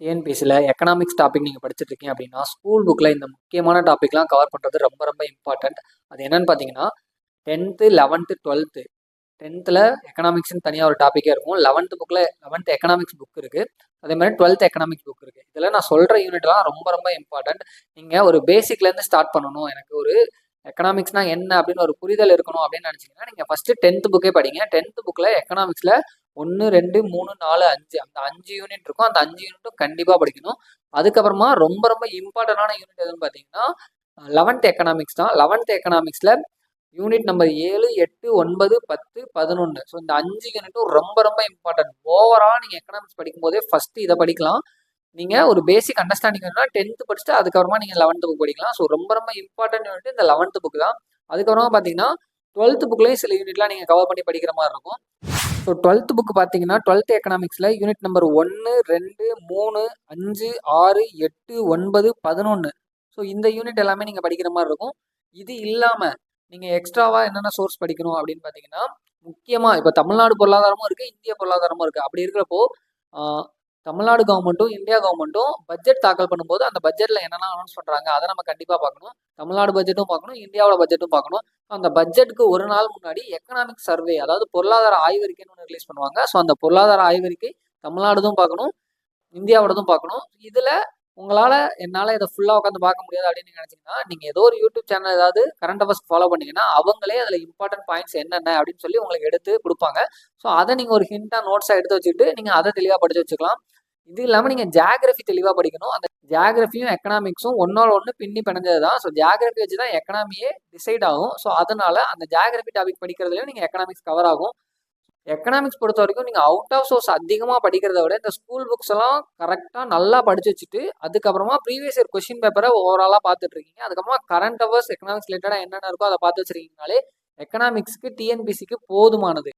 டிஎன்பிஎஸ்சியில் economics topic நீங்கள் படிச்சுட்டு இருக்கீங்க அப்படின்னா ஸ்கூல் புக்கில் இந்த முக்கியமான டாபிக்லாம் கவர் பண்ணுறது ரொம்ப ரொம்ப இம்பார்ட்டண்ட். அது என்னன்னு பார்த்தீங்கன்னா 10th 11th 12th 10th எக்கனாமிக்ஸ்னு தனியாக ஒரு டாப்பிக்கே இருக்கும். 11th எக்கனாமிக்ஸ் புக் இருக்குது. அதே மாதிரி 12th எக்கனாமிக்ஸ் புக் இருக்குது. இதில் நான் சொல்கிற யூனிட்லாம் ரொம்ப ரொம்ப இம்பார்ட்டண்ட். நீங்கள் ஒரு பேசிக்லேருந்து ஸ்டார்ட் பண்ணணும். எனக்கு ஒரு எக்கனாமிக்ஸ்னா என்ன அப்படின்னு ஒரு புரிதல் இருக்கணும் அப்படின்னு நினச்சிங்கன்னா நீங்கள் ஃபஸ்ட்டு 10th புக்கே படிங்க. 10th புக்கில் எக்கனாமிக்ஸில் 1 2 3 4 5 அந்த 5 யூனிட் இருக்கும். அந்த 5 யூனிட்டும் கண்டிப்பாக படிக்கணும். அதுக்கப்புறமா ரொம்ப ரொம்ப இம்பார்ட்டண்டான யூனிட் எதுன்னு பார்த்தீங்கன்னா 11th எக்கனாமிக்ஸ் தான். 11th எக்கனாமிக்ஸில் unit number 7 8 9 10 11. ஸோ இந்த 5 யூனிட்டும் ரொம்ப ரொம்ப இம்பார்ட்டன்ட். ஓவரால் நீங்கள் எக்கனாமிக்ஸ் படிக்கும் போதே ஃபஸ்ட்டு இதை படிக்கலாம். நீங்கள் ஒரு பேசிக் அண்டர்ஸ்டாண்டிங் வேணும்னா 10th படிச்சுட்டு அதுக்கப்புறமா நீங்கள் 11th புக் படிக்கலாம். ஸோ ரொம்ப ரொம்ப இம்பார்ட்டன்ட் யூனிட் இந்த 11th புக் தான். அதுக்கப்புறமா பார்த்தீங்கன்னா 12th புக்லேயும் சில யூனிட்லாம் நீங்கள் கவர் பண்ணி படிக்கிற மாதிரி இருக்கும். ஸோ 12th புக் பார்த்தீங்கன்னா 12th எக்கனாமிக்ஸில் யூனிட் நம்பர் 1 2 3 5 6 8 9 11. ஸோ இந்த யூனிட் எல்லாமே நீங்கள் படிக்கிற மாதிரி இருக்கும். இது இல்லாமல் நீங்கள் எக்ஸ்ட்ராவாக என்னென்ன சோர்ஸ் படிக்கணும் அப்படின்னு பார்த்தீங்கன்னா முக்கியமாக இப்போ தமிழ்நாடு பொருளாதாரமும் இருக்குது, இந்திய பொருளாதாரமும் இருக்குது. அப்படி இருக்கிறப்போ தமிழ்நாடு கவர்மெண்ட்டும் இந்தியா கவர்மெண்ட்டும் பட்ஜெட் தாக்கல் பண்ணும்போது அந்த பட்ஜெட்டில் என்னென்ன அனௌன்ஸ் பண்ணுறாங்க அதை நம்ம கண்டிப்பாக பார்க்கணும். தமிழ்நாடு பட்ஜெட்டும் பார்க்கணும், இந்தியாவோட பட்ஜெட்டும் பார்க்கணும். அந்த பட்ஜெட்டுக்கு ஒரு நாள் முன்னாடி எக்கனாமிக் சர்வே, அதாவது பொருளாதார ஆய்வறிக்கைன்னு ஒன்று ரிலீஸ் பண்ணுவாங்க. ஸோ அந்த பொருளாதார ஆய்வறிக்கை தமிழ்நாடுதும் பார்க்கணும், இந்தியாவோடதும் பார்க்கணும். இதில் என்னால் இதை ஃபுல்லாக உட்காந்து பார்க்க முடியாது அப்படின்னு நினச்சிங்கன்னா நீங்கள் ஏதோ ஒரு யூடியூப் சேனல் ஏதாவது கரண்ட் அஃபேர்ஸ் ஃபாலோ பண்ணிங்கன்னா அவங்களே அதில் இம்பார்ட்டன்ட் பாயிண்ட்ஸ் என்னென்ன அப்படின்னு சொல்லி உங்களுக்கு எடுத்து கொடுப்பாங்க. ஸோ அதை நீங்கள் ஒரு ஹிண்டாக நோட்ஸாக எடுத்து வச்சுட்டு நீங்கள் அதை தெளிவாக படித்து வச்சுக்கலாம். இது இல்லாமல் நீங்கள் ஜியாகிரஃபி தெளிவாக படிக்கணும். அந்த ஜியாகிரஃபியும் எக்கனாமிக்ஸும் ஒன்னோட ஒன்று பின்னி பிணைஞ்சது தான். ஸோ ஜியாகிரஃபி வச்சு தான் எக்கனாமியே டிசைட் ஆகும். ஸோ அதனால் அந்த ஜியாகிரஃபி டாபிக் படிக்கிறதுலையும் நீங்கள் எக்கனாமிக்ஸ் கவர் ஆகும். எக்கனாமிக்ஸ் பொறுத்த வரைக்கும் நீங்கள் அவுட் ஆஃப் சோர்ஸ் அதிகமாக படிக்கிறத விட இந்த ஸ்கூல் புக்ஸ் எல்லாம் கரெக்டாக நல்லா படிச்சு வச்சுட்டு அதுக்கப்புறமா ப்ரீவியஸ் இயர் கொஸ்டின் பேப்பரை ஓவராலாக பார்த்துட்டு இருக்கீங்க. அதுக்கப்புறமா கரண்ட் அவர்ஸ் எக்கனாமிக்ஸ் ரிலேட்டடாக என்னென்ன இருக்கோ அதை பார்த்து வச்சிருக்கீங்கனாலே எக்கனாமிக்ஸ்க்கு டிஎன்பிசிக்கு போதுமானது.